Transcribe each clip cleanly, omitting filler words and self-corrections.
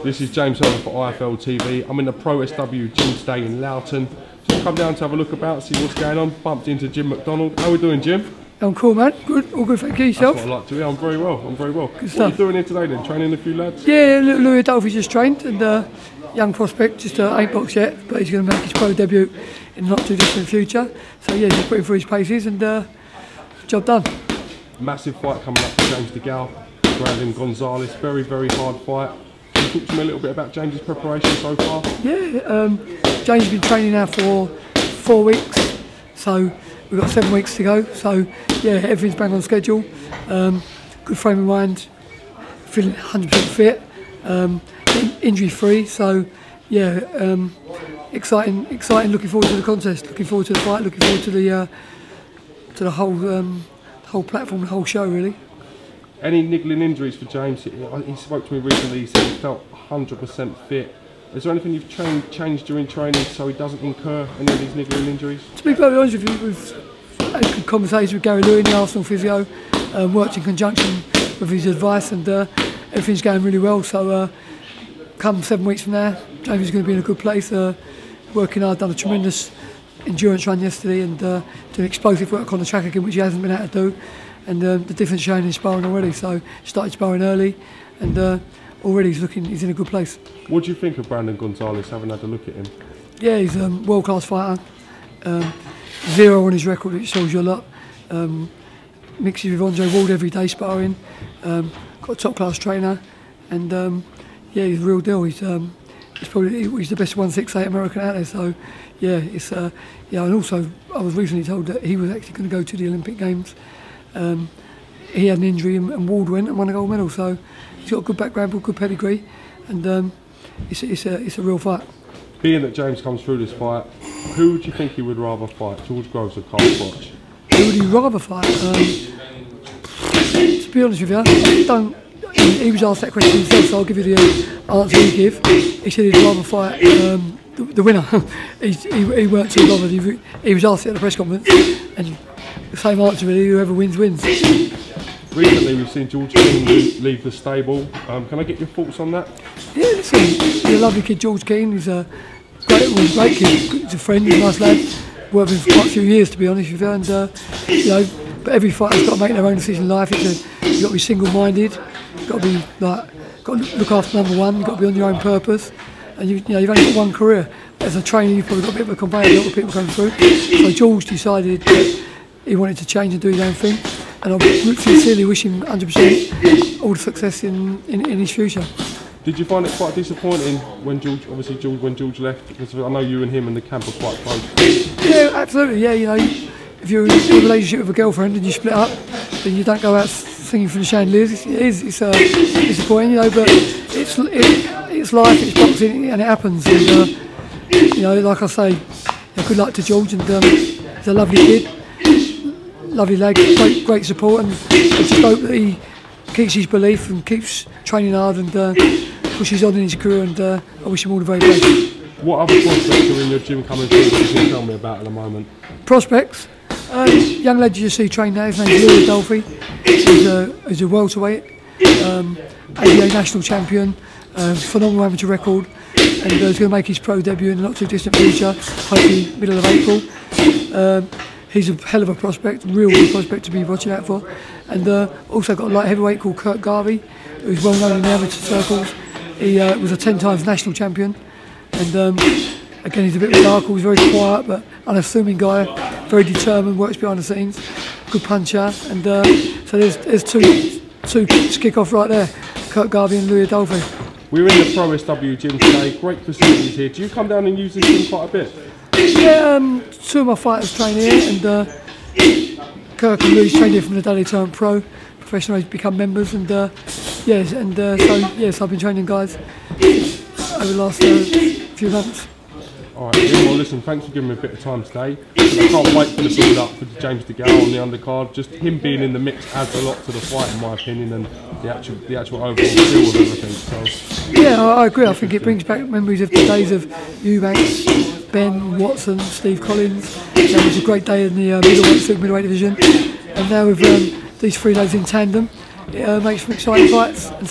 This is James Holland for IFL TV. I'm in the Pro SW gym today in Loughton. Just come down to have a look about, see what's going on. Bumped into Jim McDonnell. How are we doing, Jim? I'm cool, man. Good, all good. Thank you. Yourself? That's what I like to hear. I'm very well. I'm very well. Good stuff. What are you doing here today then? Training a few lads? Yeah, Louis just trained, and young prospect, just ain't boxed yet, but he's going to make his pro debut in the not too distant future. So yeah, just putting through his paces, and job done. Massive fight coming up for James DeGALE, grounding Gonzales. Very, very hard fight. Can you talk to me a little bit about James's preparation so far? Yeah, James has been training now for 4 weeks, so we've got 7 weeks to go. So yeah, everything's bang on schedule. Good frame of mind, feeling 100% fit, injury free. So yeah, exciting. Looking forward to the contest. Looking forward to the fight. Looking forward to the whole platform, the whole show really. Any niggling injuries for James? He spoke to me recently. He said he felt 100% fit. Is there anything you've changed during training so he doesn't incur any of these niggling injuries? To be very honest with you, we've had a good conversation with Gary Lewin, the Arsenal physio. Worked in conjunction with his advice, and everything's going really well. So come 7 weeks from now, James is going to be in a good place. Working hard, done a tremendous endurance run yesterday, and doing explosive work on the track again, which he hasn't been able to do. And the difference showing in sparring already. So started sparring early, and already he's in a good place. What do you think of Brandon Gonzales, having had a look at him? Yeah, he's a world-class fighter. 0 on his record, which shows you a lot. Mixes with Andre Ward every day sparring. Got a top-class trainer, and yeah, he's a real deal. He's the best 168 American out there. So yeah, it's yeah. And also, I was recently told that he was actually going to go to the Olympic Games. He had an injury, and Ward went and won a gold medal. So he's got a good background, good pedigree, and it's a real fight. Being that James comes through this fight, who would you think he would rather fight, George Groves or Carl Froch? Who would he rather fight? To be honest with you, he was asked that question himself, so I'll give you the answer he gave. He said he'd rather fight the winner. he weren't too bothered. He was asked it at the press conference, and the same answer really, whoever wins, wins. Recently we've seen George Kean leave the stable. Can I get your thoughts on that? Yeah, listen, he's a lovely kid, George Kean. He's a great kid. He's a friend, he's a nice lad. Worked with him for quite a few years, to be honest with you. And you know, but every fighter's got to make their own decision in life. You've got to be single-minded. You've got to be got to look after number one. You've got to be on your own purpose. And you've only got one career. As a trainer, you've probably got a bit of a conveyor belt of people coming through. So George decided that he wanted to change and do his own thing. And I sincerely wish him 100% all the success in his future. Did you find it quite disappointing when George left? Because I know you and him and the camp are quite close. Yeah, absolutely. Yeah, you know, if you're in a relationship with a girlfriend and you split up, then you don't go out singing from the chandeliers. It's disappointing, you know, but it's life, it's boxing, and it happens. And you know, like I say, good luck to George, and he's a lovely kid. Lovely lad, great support, and I just hope that he keeps his belief and keeps training hard and pushes on in his career, and I wish him all the very best. What other prospects are in your gym coming through that you can tell me about at the moment? Prospects? Young lad you just see train now, his name's Lewin. He's a welterweight, ABA national champion, phenomenal amateur record, and he's going to make his pro debut in the not too distant future, hopefully middle of April. He's a hell of a prospect, real good prospect to be watching out for. And also got a light heavyweight called Kurt Garvey, who's well known in the amateur circles. He was a 10 times national champion. And again, he's a bit of a dark horse, very quiet but unassuming guy, very determined, works behind the scenes, good puncher. And so there's two to kick off right there, Kurt Garvey and Louis Adolphe. We're in the Pro SW gym today, great facilities here. Do you come down and use this gym quite a bit? Yeah, 2 of my fighters train here, and Kirk and Louis trained here from the day they turned pro. Professional age become members, and yes, and so yes, I've been training guys over the last few months. All right, well listen, thanks for giving me a bit of time today. I can't wait for the build up for James DeGALE on the undercard. Just him being in the mix adds a lot to the fight, in my opinion, and the actual overall feel of everything. So yeah, I agree. I think it brings back memories of the days of Eubanks, Ben, Watson, Steve Collins. That was a great day in the middleweight division, and now with these 3 lads in tandem, it makes some exciting fights and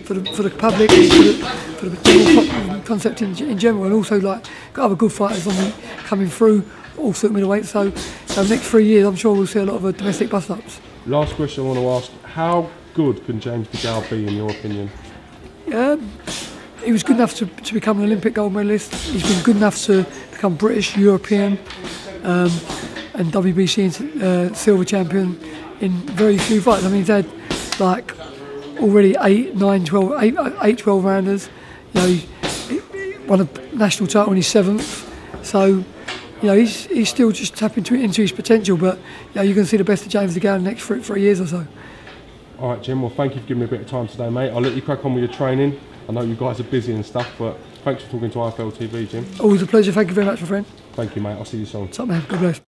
for the public and for the general concept in general, and also like got other good fighters coming through, all super middleweight. So next 3 years, I'm sure we'll see a lot of domestic bust-ups. Last question I want to ask: how good can James DeGALE be in your opinion? He was good enough to become an Olympic gold medalist. He's been good enough to become British, European, and WBC silver champion in very few fights. I mean, he's had like already 8, 9, 12 rounders. You know, he won a national title in his 7th. So, you know, he's still just tapping into his potential. But you know, you're going to see the best of James DeGALE in the next 3 years or so. All right, Jim. Well, thank you for giving me a bit of time today, mate. I'll let you crack on with your training. I know you guys are busy and stuff, but thanks for talking to IFL TV, Jim. Always a pleasure. Thank you very much, my friend. Thank you, mate. I'll see you soon. What's up, man? God bless.